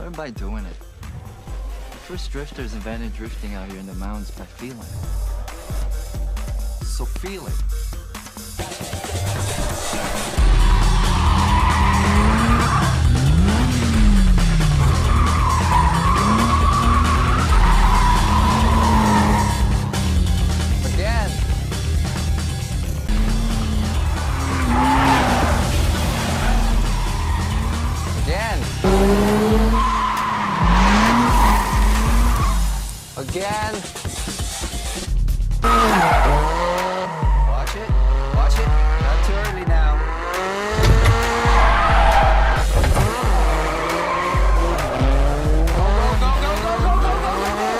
Learn by doing it. The first drifters invented drifting out here in the mountains by feeling. So feel it. Again. Again. Watch it. Watch it. Not too early now. Go, go, go, go, go, go, go, go, go.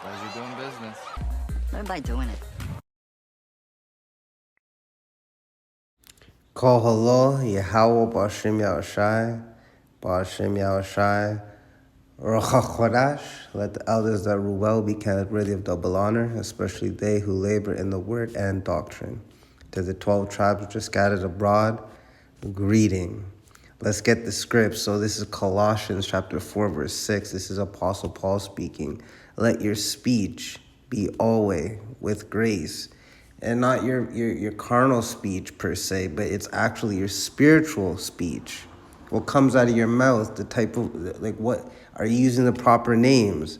Pleasure doing business. Learn by doing it. Call hello, Yahweh Bashim Yahushai, Bashim Yahushai, Rocha Chodash. Let the elders that rule well be counted worthy of double honor, especially they who labor in the word and doctrine. To the 12 tribes which are scattered abroad, greeting. Let's get the script. So this is Colossians chapter 4, verse 6. This is Apostle Paul speaking. Let your speech be always with grace. And not your carnal speech per se, but it's actually your spiritual speech. What comes out of your mouth, the type of, like, what, are you using the proper names?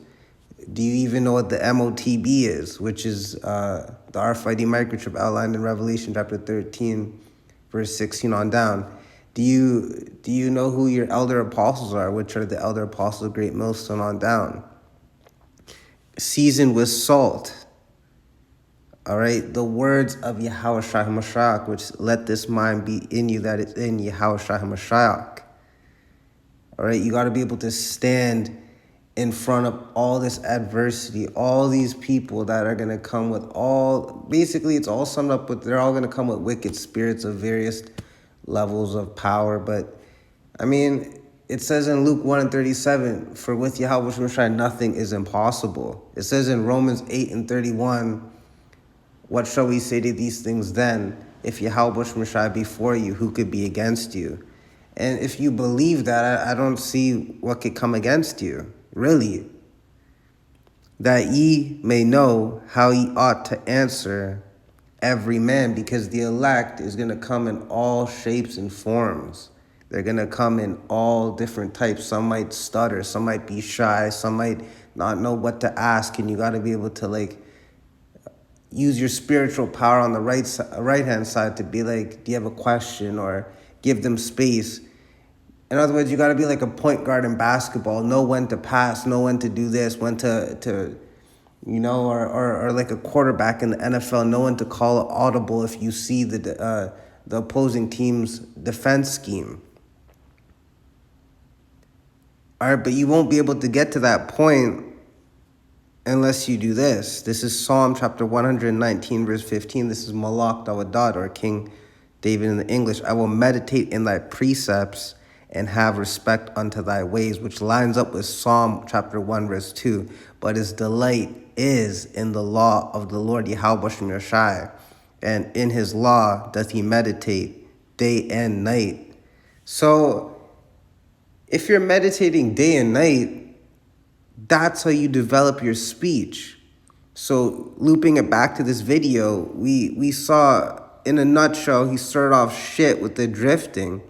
Do you even know what the MOTB is, which is the RFID microchip outlined in Revelation chapter 13, verse 16 on down? Do you know who your elder apostles are, which are the elder apostles of Great Millstone on down? Seasoned with salt. All right, the words of Yahweh Shai HaMashiach, which let this mind be in you that is in Yahweh Shai HaMashiach. All right, you got to be able to stand in front of all this adversity, all these people that are going to come with basically it's all summed up with, they're all going to come with wicked spirits of various levels of power. But, I mean, it says in Luke 1:37, for with Yahweh Shai nothing is impossible. It says in Romans 8:31, what shall we say to these things then? If Yahweh Shai be for you, who could be against you? And if you believe that, I don't see what could come against you, really. That ye may know how ye ought to answer every man, because the elect is going to come in all shapes and forms. They're going to come in all different types. Some might stutter, some might be shy, some might not know what to ask, and you got to be able to, use your spiritual power on the right-hand side to be like, do you have a question, or give them space. In other words, you got to be like a point guard in basketball, know when to pass, know when to do this, when to or like a quarterback in the NFL, know when to call an audible if you see the opposing team's defense scheme. All right, but you won't be able to get to that point unless you do this. This is Psalm chapter 119, verse 15. This is Malak Dawadad, or King David in the English. I will meditate in thy precepts and have respect unto thy ways, which lines up with Psalm chapter 1, verse 2. But his delight is in the law of the Lord Yahweh Shem Yashai, and in his law doth he meditate day and night. So if you're meditating day and night, that's how you develop your speech. So looping it back to this video, we saw in a nutshell, he started off shit with the drifting,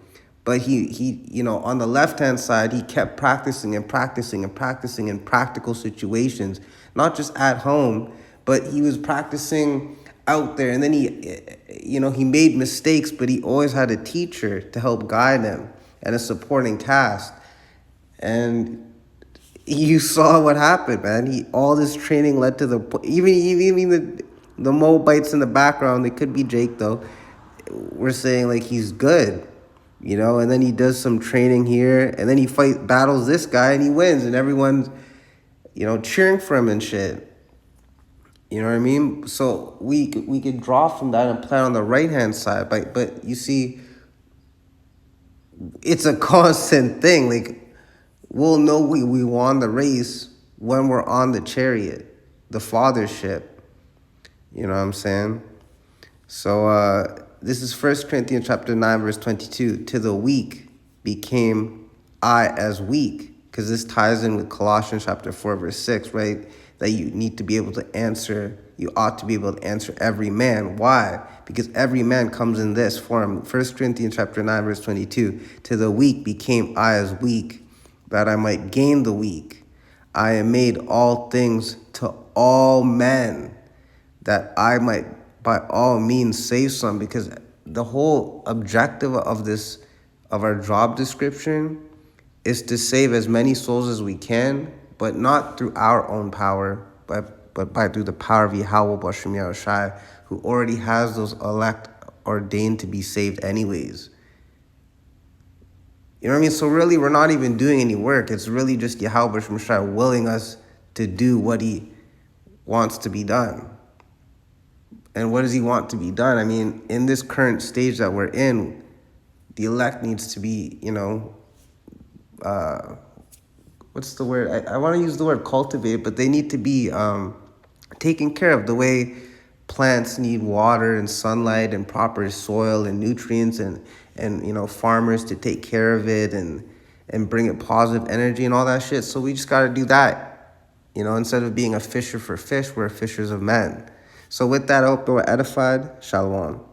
but he on the left-hand side, he kept practicing and practicing and practicing in practical situations, not just at home, but he was practicing out there. And then he made mistakes, but he always had a teacher to help guide him and a supporting cast. And you saw what happened, man. All this training led to even the Moabites in the background. They could be Jake though. We're saying like he's good, And then he does some training here, and then he battles this guy, and he wins, and everyone's cheering for him and shit. You know what I mean? So we could draw from that and plan on the right hand side, but you see, it's a constant thing. Like, we'll know we won the race when we're on the chariot, the fathership. You know what I'm saying? So this is 1 Corinthians chapter 9, verse 22. To the weak became I as weak. Because this ties in with Colossians chapter 4, verse 6, right? That you need to be able to answer, you ought to be able to answer every man. Why? Because every man comes in this form. 1 Corinthians chapter 9, verse 22. To the weak became I as weak, that I might gain the weak. I am made all things to all men, that I might by all means save some. Because the whole objective of our job description is to save as many souls as we can, but not through our own power, but through the power of Yahweh Bashem Yahushai, who already has those elect ordained to be saved anyways. You know what I mean? So really, we're not even doing any work. It's really just Yahweh Bashem Yahushai willing us to do what he wants to be done. And what does he want to be done? I mean, in this current stage that we're in, the elect needs to be, what's the word? I want to use the word cultivate, but they need to be taken care of the way plants need water and sunlight and proper soil and nutrients and farmers to take care of it and bring it positive energy and all that shit. So we just got to do that. Instead of being a fisher for fish, we're fishers of men. So with that, I hope we're edified. Shalom.